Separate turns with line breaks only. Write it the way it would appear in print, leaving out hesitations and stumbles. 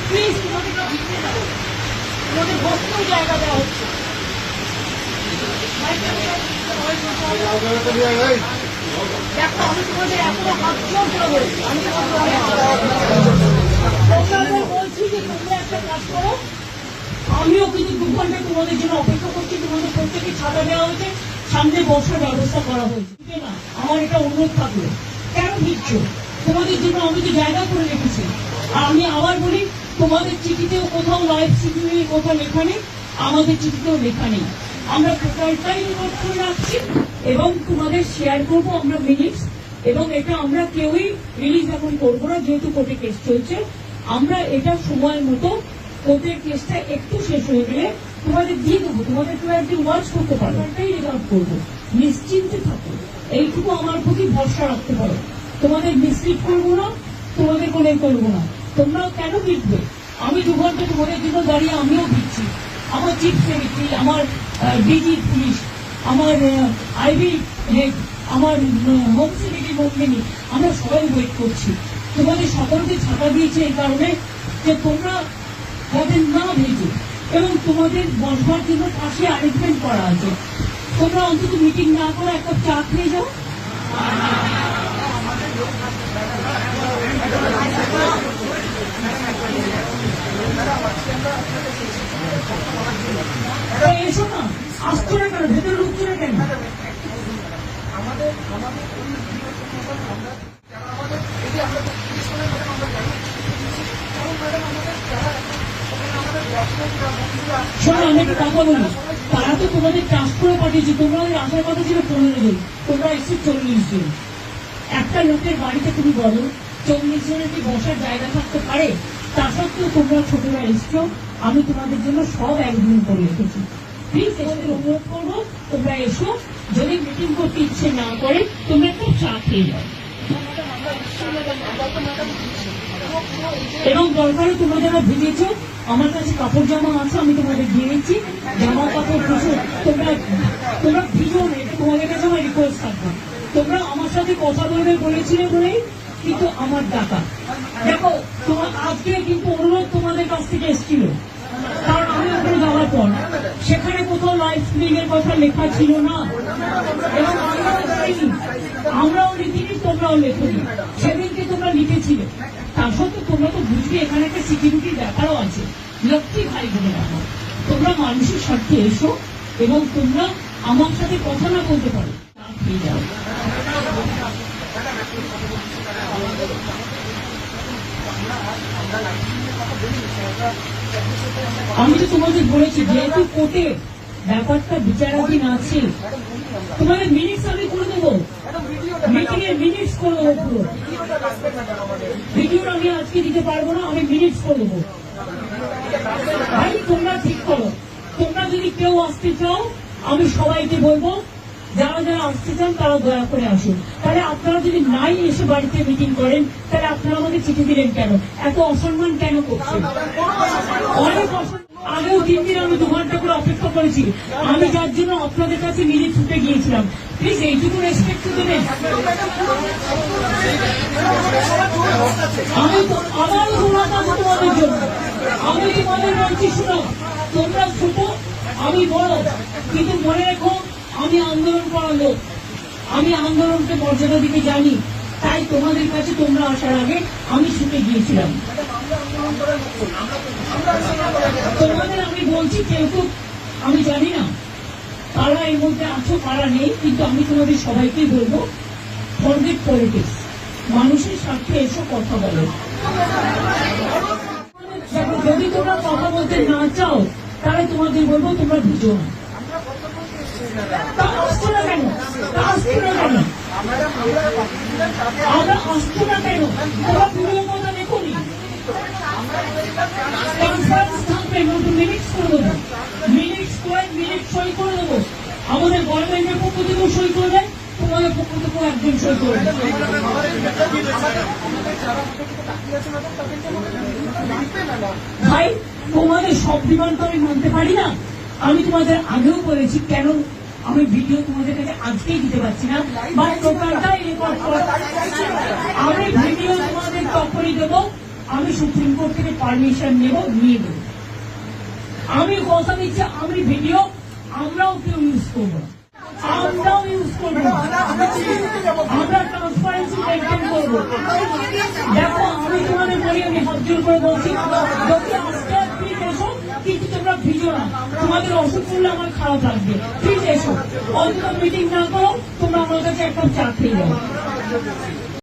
Please তোমাদের তোমাদের বসতেও জায়গা দেওয়া হচ্ছে। দেখো আমি তোমাদের এখনো হাত জোর করে বলছি, আমি বলছি যে তোমরা একটা কাজ করো। আমিও কিন্তু 2 ঘন্টা তোমাদের জন্য অপেক্ষা করছি। তোমাদের প্রত্যেকে ছাতা দেওয়া হয়েছে, সামনে বসার ব্যবস্থা করা হয়েছে না। আমার এটা অনুরোধ থাকলো, কেন ভিড়ছ? তোমাদের জন্য আমি তো জায়গা করে রেখেছি। আর আমি আবার বলি, তোমাদের চিঠিতেও কোথাও লাইভ সিকিউরিটির কথা লেখা নেই, আমাদের চিঠিতেও লেখা নেই। আমরা টোটালটাই রেকর্ড করে রাখছি এবং তোমাদের শেয়ার করবো আমরা মিনিটস। এবং এটা আমরা কেউই রিলিজ এখন করবো না, যেহেতু কোর্টে কেস চলছে। আমরা এটা সময় মতো কোর্টের কেসটা একটু শেষ হয়ে গেলে তোমাদের দিয়ে দেবো, তোমাদের কেউ একদিন ওয়াচ করতে পারো, এটাই রেকর্ড করবো। নিশ্চিন্তে থাকো, এইটুকু আমার প্রতি ভরসা রাখতে পারো। তোমাদের মিসলিড করবো না, তোমাদের কোনো করবো না। তোমরাও কেন ভিড়বে? আমি 2 ঘন্টা তোমাদের জন্য দাঁড়িয়ে আমিও ভিড়ছি। আমার চিফ সেক্রেটারি, আমার ডিজি পুলিশ, আমার আইবি হেড, আমার হোম সেক্রেটারি মন্ত্রী, আমরা সবাই ওয়েট করছি। তোমাদের সকলকে ছাতা দিয়েছে এই কারণে যে তোমরা যাতে না ভেজো, এবং তোমাদের বসবার জন্য পাশে অ্যারেঞ্জমেন্ট করা আছে। তোমরা অন্তত মিটিং না করে একটা চা খেয়ে যাও। এসো না, আসছো না কেন? ভেতরে ঢুকছো না কেন? শোনো, আমি একটা কথা বলি, তারা তো তোমাদের চাষ করে পাঠিয়েছে, তোমাদের আসার কথা ছিল 15 জন, তোমরা এসছো 40 জন। একটা লোকের বাড়িতে তুমি বলো 40 জনের কি বসার জায়গা থাকতে পারে? তা সত্ত্বেও তোমরা ছোটরা এসছো, আমি তোমাদের জন্য সব একদিন করে রেখেছি। প্লিজ এসে অনুরোধ করবো, তোমরা এসো। যদি মিটিং করতে ইচ্ছে না করে তোমরা একটু চা খেয়ে যাও, এবং দরকারে তোমরা যারা ভিজেছ, আমার কাছে কাপড় জামা আছে, আমি তোমাদের দিয়ে দিচ্ছি। জামা কাপড় কিছু তোমরা ভিজো না, এটা তোমাদের কাছে আমার রিকোয়েস্ট থাকবে। তোমরা আমার সাথে কথা বলবে বলেছিলে বলেই কিন্তু আমার ডাকা। দেখো, তোমার আজকে কিন্তু অনুরোধ তোমাদের কাছ থেকে এসেছিল, কারণ আমি ওখানে যাওয়ার পর সেখানে কোথাও লাইভ স্ট্রিমিং এর কথা লেখা ছিল না, এবং আমরাও লিখিনি, তোমরাও লেখনি। সেদিনকে তোমরা লিখেছিলে, তার সত্ত্বেও তোমরা তো বুঝবে এখানে একটা সিকিউরিটির ব্যাপারও আছে। লক্ষ্মী ভাই বলে ব্যাপার, তোমরা মানুষের স্বার্থে এসো, এবং তোমরা আমার সাথে কথা না বলতে পারো, পেয়ে যাও। আমি তো তোমাদের বলেছি, যেহেতু কোর্টে ব্যাপারটা বিচারাধীন আছে, তোমাদের মিনিটস আমি করে দেবো, মিটিং এর মিনিটস করে দেবো। পুরো ভিডিও আমি আজকে দিতে পারবো না, আমি মিনিটস করে দেবো। ভাই তোমরা ঠিক করো, তোমরা যদি কেউ আসতে চাও আমি সবাইকে বলবো, যারা যারা আসতে চান তারা দয়া করে আসুন। তাহলে আপনারা যদি নাই এসে বাড়িতে মিটিং করেন, তাহলে আপনারা আমাকে চিঠি দিলেন কেন? এত অসম্মান কেন করছেন? অনেক আগেও 3 দিন আমি 2 ঘন্টা করে অপেক্ষা করেছি, আমি যার জন্য আপনাদের কাছে নিজে ছুটে গিয়েছিলাম। প্লিজ এইটুকু রেসপেক্ট তো দেবেন। আমি তো আবারও দৌড়াতে আসবো তোমাদের জন্য। আমি তোমাদের বলছি, শুনো, তোমরা ছোট, আমি বড়, কিন্তু মনে রেখো আমি আন্দোলন করার লোক, আমি আন্দোলনকে মর্যাদা দিতে জানি। তাই তোমাদের কাছে তোমরা আসার আগে আমি ছুটে গিয়েছিলাম। তোমাদের আমি বলছি, কেউ তো আমি জানি না কারা এর মধ্যে আছো কারা নেই, কিন্তু আমি তোমাদের সবাইকেই বলবো, ফরগেট পলিটিক্স, মানুষের স্বার্থে এসব কথা বলো। যদি তোমরা কথা বলতে না চাও, তাহলে তোমাদের বলবো তোমরা ভিজো না। আসছো না কেন? আসছো না কেন? আমরা আসছো না কেন? তোমরা পুরো কথা দেখুনি। কনফারেন্স থাকবে, নতুন মিনিটস করে দেবো, মিনিটস করে মিনিট সই করে দেবো। আমাদের গভর্নমেন্টের পক্ষ থেকেও সই করে দেয়, তোমাদের পক্ষ থেকেও একজন সই করে দেয়। ভাই তোমাদের সব ডিমান্ড তো আমি মানতে পারি না। আমি তোমাদের আগেও বলেছি, কেন আমি ভিডিও তোমাদের কাছে আজকেই দিতে পারছি না, বা টোটালটাই রেকর্ড করে আমি ভিডিও তোমাদের তখনই দেবো আমি সুপ্রিম কোর্ট থেকে পারমিশন নিয়ে দেব। আমি কথা দিচ্ছি, আমি ভিডিও আমরাও কেউ ইউজ করবো না, আমরাও ইউজ করবো না, আমরা ট্রান্সপারেন্সি মেনটেন করবো। দেখো আমি তোমাদের বলি, আমি হাত জোর করে বলছি, যদি আজকে প্লিজ এসো, কিন্তু তোমরা ভিজো না। তোমাদের অসুখ করলে আমার খারাপ লাগবে, প্লিজ এসো। অন্তত মিটিং না করো, তোমরা আমার কাছে একটা চা খেয়ে যাও।